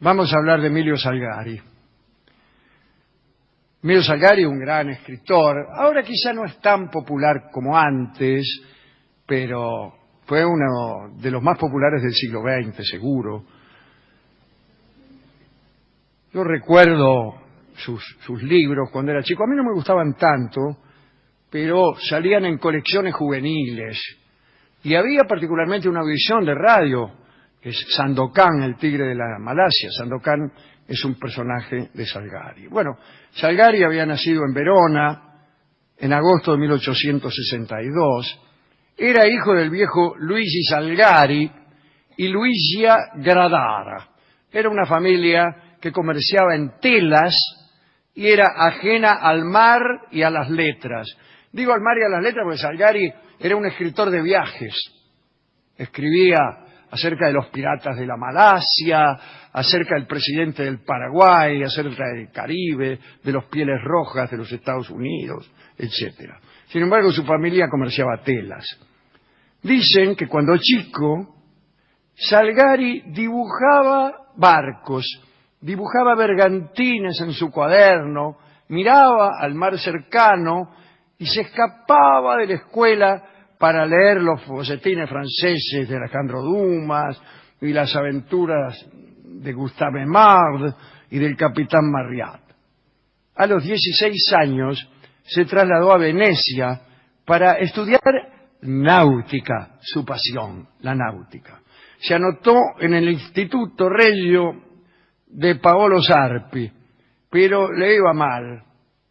Vamos a hablar de Emilio Salgari. Emilio Salgari, un gran escritor, ahora quizá no es tan popular como antes, pero fue uno de los más populares del siglo XX, seguro. Yo recuerdo sus libros cuando era chico. A mí no me gustaban tanto, pero salían en colecciones juveniles. Y había particularmente una audición de radio, que es Sandokan, el tigre de la Malasia. Sandokan es un personaje de Salgari. Bueno, Salgari había nacido en Verona en agosto de 1862. Era hijo del viejo Luigi Salgari y Luigia Gradara. Era una familia que comerciaba en telas y era ajena al mar y a las letras. Digo al mar y a las letras porque Salgari era un escritor de viajes. Escribía acerca de los piratas de la Malasia, acerca del presidente del Paraguay, acerca del Caribe, de los pieles rojas de los Estados Unidos, etc. Sin embargo, su familia comerciaba telas. Dicen que cuando chico, Salgari dibujaba barcos, dibujaba bergantines en su cuaderno, miraba al mar cercano y se escapaba de la escuela para leer los folletines franceses de Alejandro Dumas y las aventuras de Gustave Aimard y del capitán Marryat. A los 16 años se trasladó a Venecia para estudiar náutica, su pasión, la náutica. Se anotó en el Instituto Regio de Paolo Sarpi, pero le iba mal.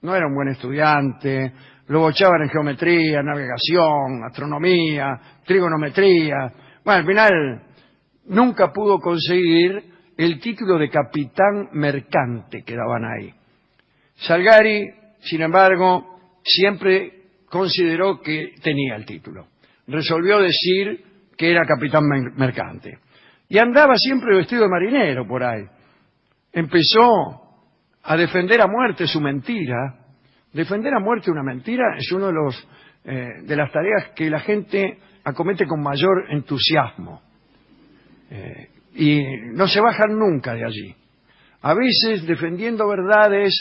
No era un buen estudiante, lo bochaban en geometría, navegación, astronomía, trigonometría. Bueno, al final nunca pudo conseguir el título de capitán mercante que daban ahí. Salgari, sin embargo, siempre consideró que tenía el título. Resolvió decir que era capitán mercante. Y andaba siempre vestido de marinero por ahí. Empezó a defender a muerte su mentira. Defender a muerte una mentira es uno de las tareas que la gente acomete con mayor entusiasmo. Y no se bajan nunca de allí. A veces, defendiendo verdades,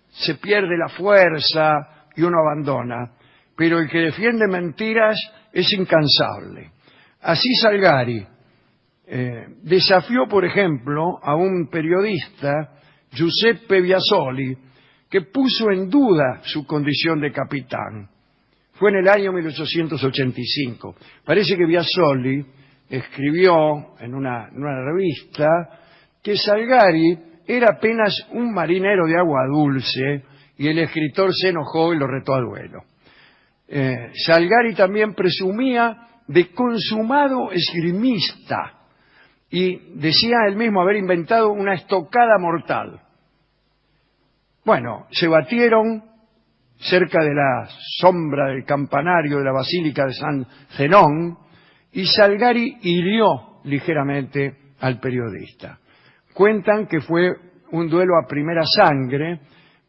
se pierde la fuerza y uno abandona. Pero el que defiende mentiras es incansable. Así Salgari desafió, por ejemplo, a un periodista, Giuseppe Biasoli, que puso en duda su condición de capitán. Fue en el año 1885. Parece que Biasoli escribió en una revista que Salgari era apenas un marinero de agua dulce y el escritor se enojó y lo retó a duelo. Salgari también presumía de consumado esgrimista y decía él mismo haber inventado una estocada mortal. Bueno, se batieron cerca de la sombra del campanario de la Basílica de San Zenón y Salgari hirió ligeramente al periodista. Cuentan que fue un duelo a primera sangre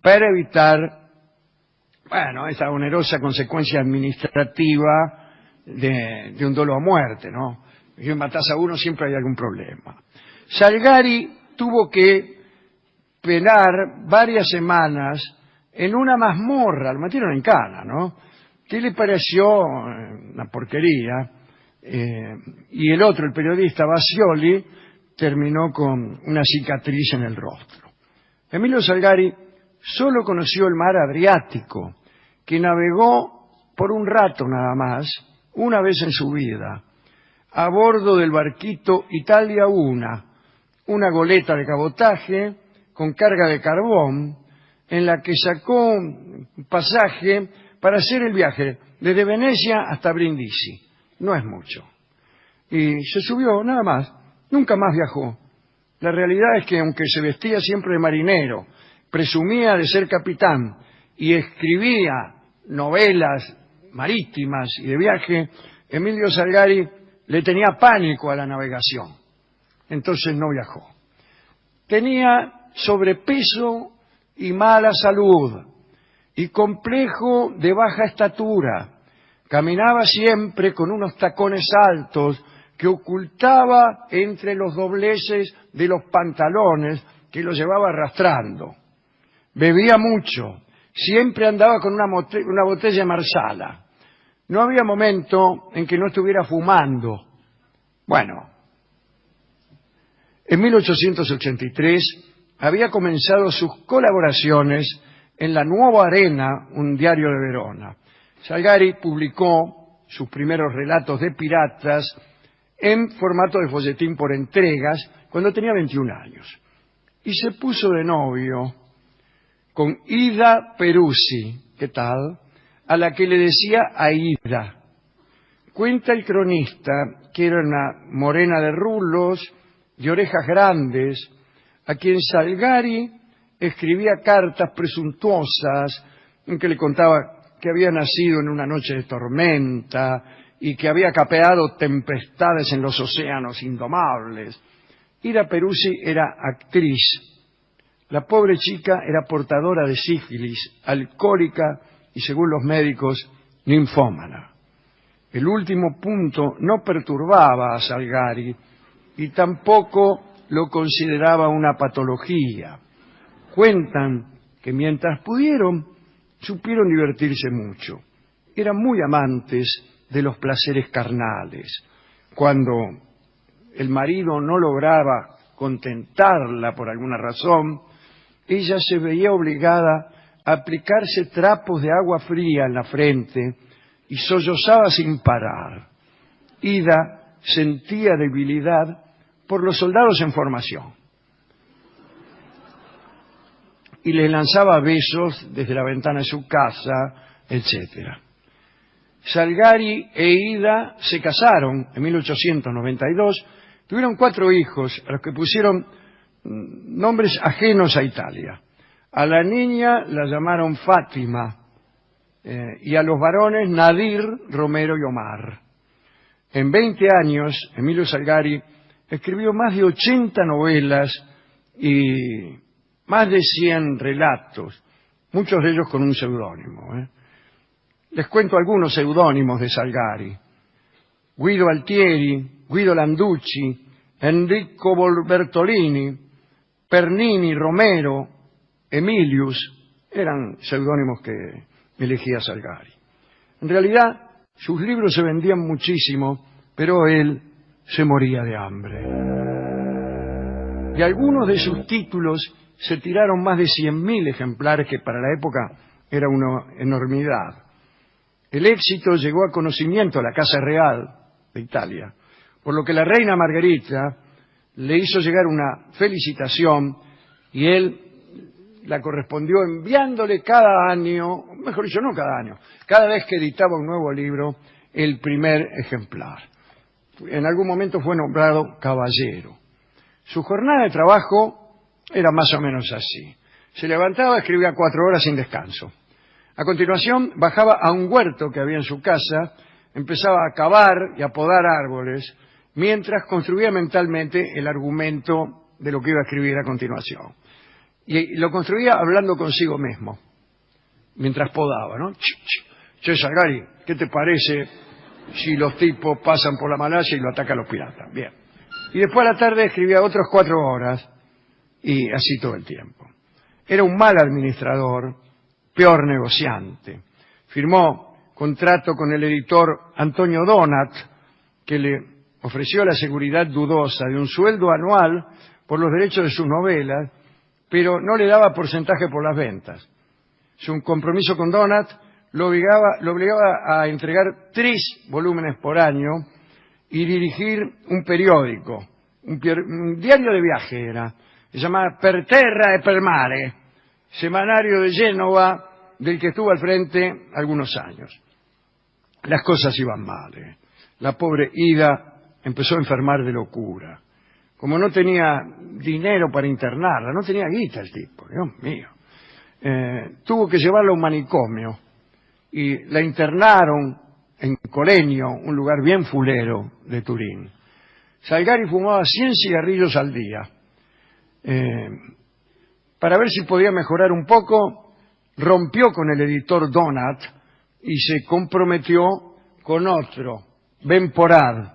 para evitar, esa onerosa consecuencia administrativa de un duelo a muerte, ¿no? Si matas a uno siempre hay algún problema. Salgari tuvo que penar varias semanas en una mazmorra, lo metieron en cana, ¿no? ¿Qué le pareció? Una porquería. Y el otro, el periodista Biasoli, terminó con una cicatriz en el rostro. Emilio Salgari solo conoció el mar Adriático, que navegó por un rato nada más, una vez en su vida, a bordo del barquito Italia I, una goleta de cabotaje con carga de carbón, en la que sacó un pasaje para hacer el viaje desde Venecia hasta Brindisi. No es mucho. Y se subió, nada más. Nunca más viajó. La realidad es que aunque se vestía siempre de marinero, presumía de ser capitán y escribía novelas marítimas y de viaje, Emilio Salgari le tenía pánico a la navegación. Entonces no viajó. Tenía sobrepeso y mala salud y complejo de baja estatura. Caminaba siempre con unos tacones altos que ocultaba entre los dobleces de los pantalones que los llevaba arrastrando. Bebía mucho, siempre andaba con una botella de Marsala. No había momento en que no estuviera fumando. Bueno, en 1883 había comenzado sus colaboraciones en la Nuova Arena, un diario de Verona. Salgari publicó sus primeros relatos de piratas en formato de folletín por entregas cuando tenía 21 años. Y se puso de novio con Ida Peruzzi, ¿qué tal?, a la que le decía Aida. Cuenta el cronista que era una morena de rulos y orejas grandes, a quien Salgari escribía cartas presuntuosas en que le contaba que había nacido en una noche de tormenta y que había capeado tempestades en los océanos indomables. Ida Peruzzi era actriz. La pobre chica era portadora de sífilis, alcohólica y, según los médicos, ninfómana. El último punto no perturbaba a Salgari y tampoco lo consideraba una patología. Cuentan que mientras pudieron, supieron divertirse mucho. Eran muy amantes de los placeres carnales. Cuando el marido no lograba contentarla por alguna razón, ella se veía obligada a aplicarse trapos de agua fría en la frente y sollozaba sin parar. Ida sentía debilidad por los soldados en formación y les lanzaba besos desde la ventana de su casa, etc. Salgari e Ida se casaron en 1892, tuvieron 4 hijos, a los que pusieron nombres ajenos a Italia. A la niña la llamaron Fátima y a los varones Nadir, Romero y Omar. En 20 años, Emilio Salgari escribió más de 80 novelas y más de 100 relatos, muchos de ellos con un seudónimo. Les cuento algunos seudónimos de Salgari: Guido Altieri, Guido Landucci, Enrico Bertolini, Pernini, Romero, Emilius, eran seudónimos que elegía Salgari. En realidad, sus libros se vendían muchísimo, pero él se moría de hambre. De algunos de sus títulos se tiraron más de 100.000 ejemplares, que para la época era una enormidad. El éxito llegó a conocimiento a la Casa Real de Italia, por lo que la reina Margarita le hizo llegar una felicitación y él la correspondió enviándole cada año, mejor dicho, no cada año, cada vez que editaba un nuevo libro, el primer ejemplar. En algún momento fue nombrado caballero. Su jornada de trabajo era más o menos así. Se levantaba, escribía 4 horas sin descanso. A continuación bajaba a un huerto que había en su casa, empezaba a cavar y a podar árboles, mientras construía mentalmente el argumento de lo que iba a escribir a continuación. Y lo construía hablando consigo mismo, mientras podaba, ¿no? Che, Salgari, ¿qué te parece si los tipos pasan por la Malasia y lo atacan los piratas? Bien. Y después a la tarde escribía otras 4 horas, y así todo el tiempo. Era un mal administrador, peor negociante. Firmó contrato con el editor Antonio Donat, que le ofreció la seguridad dudosa de un sueldo anual por los derechos de sus novelas, pero no le daba porcentaje por las ventas. Su compromiso con Donat lo obligaba a entregar 3 volúmenes por año y dirigir un periódico, un diario de viaje era, se llamaba Per Terra e per Mare, semanario de Génova, del que estuvo al frente algunos años. Las cosas iban mal. La pobre Ida empezó a enfermar de locura. Como no tenía dinero para internarla, no tenía guita el tipo, Dios mío. Tuvo que llevarla a un manicomio y la internaron en Colegno, un lugar bien fulero de Turín. Salgari fumaba 100 cigarrillos al día. Para ver si podía mejorar un poco, rompió con el editor Donat y se comprometió con otro, Ben Porad,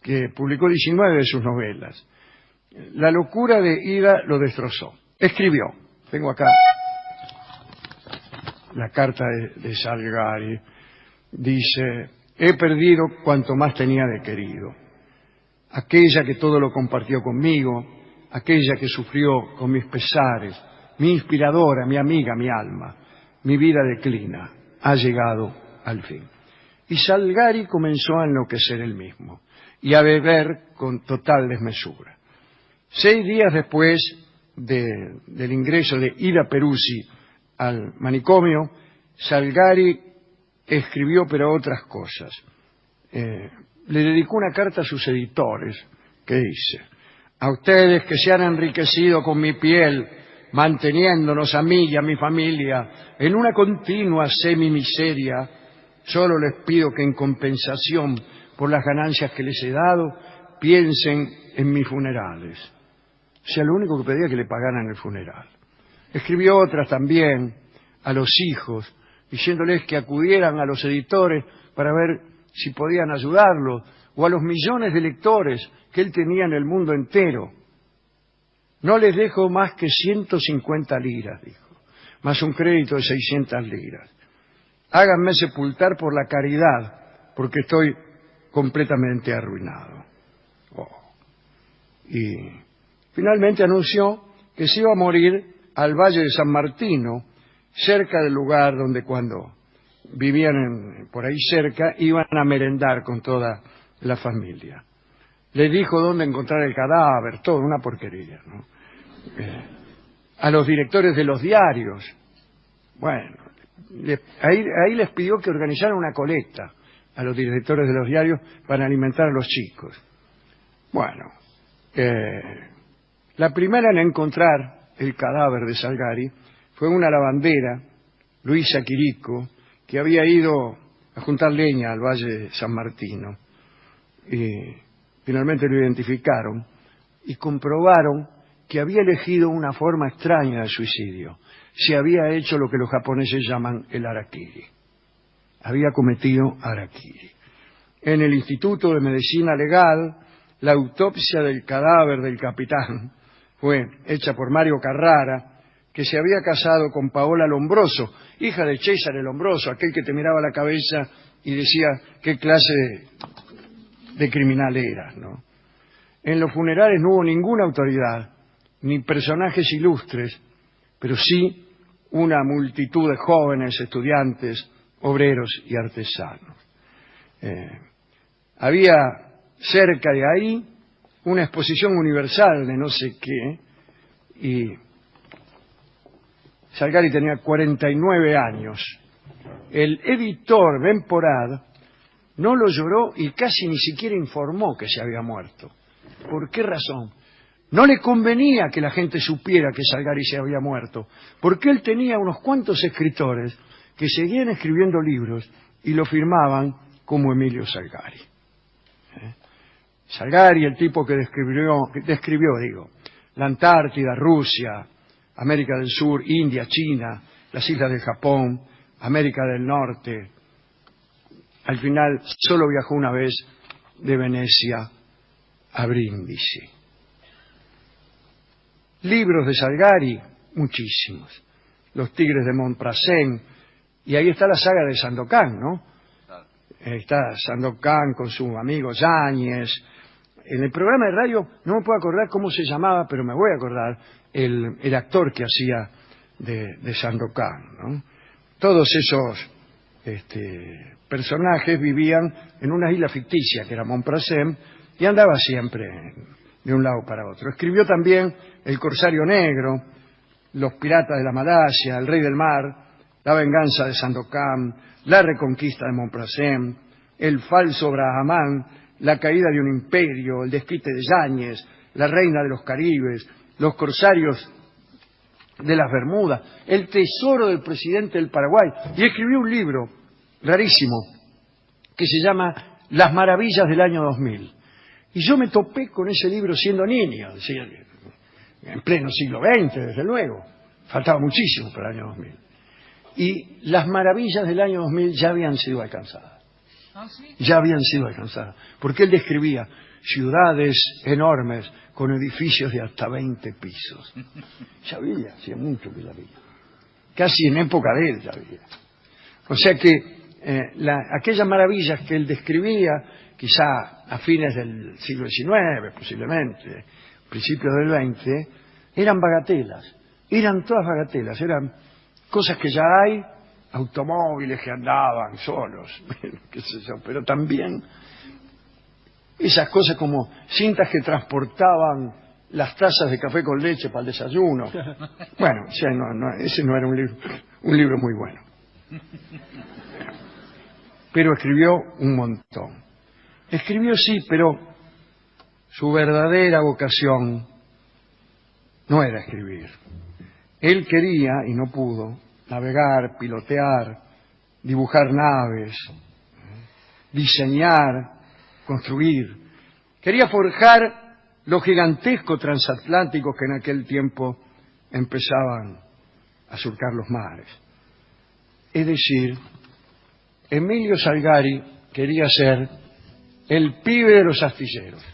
que publicó 19 de sus novelas. La locura de Ida lo destrozó. Escribió, tengo acá la carta de Salgari, dice: he perdido cuanto más tenía de querido. Aquella que todo lo compartió conmigo, aquella que sufrió con mis pesares, mi inspiradora, mi amiga, mi alma. Mi vida declina, ha llegado al fin. Y Salgari comenzó a enloquecer él mismo y a beber con total desmesura. 6 días después del ingreso de Ida Peruzzi al manicomio, Salgari escribió, pero otras cosas. Le dedicó una carta a sus editores que dice: a ustedes que se han enriquecido con mi piel, manteniéndonos a mí y a mi familia en una continua semimiseria, solo les pido que en compensación por las ganancias que les he dado, piensen en mis funerales. O sea, lo único que pedía es que le pagaran el funeral. Escribió otras también a los hijos, diciéndoles que acudieran a los editores para ver si podían ayudarlo, o a los millones de lectores que él tenía en el mundo entero. No les dejo más que 150 liras, dijo, más un crédito de 600 liras. Háganme sepultar por la caridad, porque estoy completamente arruinado. Y finalmente anunció que se iba a morir al Valle de San Martino, cerca del lugar donde, cuando vivían por ahí cerca, iban a merendar con toda la familia. Les dijo dónde encontrar el cadáver, todo, una porquería, ¿no? A los directores de los diarios, bueno, ahí les pidió que organizaran una colecta a los directores de los diarios para alimentar a los chicos. Bueno, la primera en encontrar el cadáver de Salgari fue una lavandera, Luisa Quirico, que había ido a juntar leña al Valle de San Martino. Y finalmente lo identificaron y comprobaron que había elegido una forma extraña de suicidio. Se había hecho lo que los japoneses llaman el harakiri. Había cometido harakiri. En el Instituto de Medicina Legal, la autopsia del cadáver del capitán fue hecha por Mario Carrara, que se había casado con Paola Lombroso, hija de César Lombroso, aquel que te miraba la cabeza y decía qué clase de criminal eras, ¿no? En los funerales no hubo ninguna autoridad, ni personajes ilustres, pero sí una multitud de jóvenes, estudiantes, obreros y artesanos. Había cerca de ahí una exposición universal de no sé qué, y Salgari tenía 49 años. El editor Ben Porad no lo lloró y casi ni siquiera informó que se había muerto. ¿Por qué razón? No le convenía que la gente supiera que Salgari se había muerto, porque él tenía unos cuantos escritores que seguían escribiendo libros y lo firmaban como Emilio Salgari. Salgari, el tipo que describió la Antártida, Rusia, América del Sur, India, China, las islas del Japón, América del Norte. Al final solo viajó una vez de Venecia a Brindisi. Libros de Salgari, muchísimos. Los Tigres de Montparnasse, y ahí está la saga de Sandokan, ¿no? Está Sandokan con su amigo Yáñez. En el programa de radio no me puedo acordar cómo se llamaba, pero me voy a acordar el actor que hacía de Sandokan, ¿no? Todos esos personajes vivían en una isla ficticia que era Montparnasse y andaba siempre de un lado para otro. Escribió también El Corsario Negro, Los Piratas de la Malasia, El Rey del Mar, La Venganza de Sandokan, La Reconquista de Montparnasse, El Falso Brahman, La Caída de un Imperio, El Desquite de Yáñez, La Reina de los Caribes, Los Corsarios de las Bermudas, El Tesoro del Presidente del Paraguay, y escribió un libro rarísimo que se llama Las Maravillas del Año 2000. Y yo me topé con ese libro siendo niño, en pleno siglo XX, desde luego. Faltaba muchísimo para el año 2000. Y las maravillas del año 2000 ya habían sido alcanzadas. ya habían sido alcanzadas, porque él describía ciudades enormes con edificios de hasta 20 pisos. Ya había, hacía mucho que ya había. Casi en época de él ya había. O sea que aquellas maravillas que él describía, quizá a fines del siglo XIX, posiblemente, principios del XX, eran bagatelas. Eran todas bagatelas, eran cosas que ya hay, automóviles que andaban solos, qué sé yo, pero también esas cosas como cintas que transportaban las tazas de café con leche para el desayuno. Bueno, o sea, ese no era un libro muy bueno. Pero escribió un montón. Escribió, sí, pero su verdadera vocación no era escribir. Él quería, y no pudo, navegar, pilotear, dibujar naves, diseñar, construir. Quería forjar los gigantescos transatlánticos que en aquel tiempo empezaban a surcar los mares. Es decir, Emilio Salgari quería ser el pibe de los astilleros.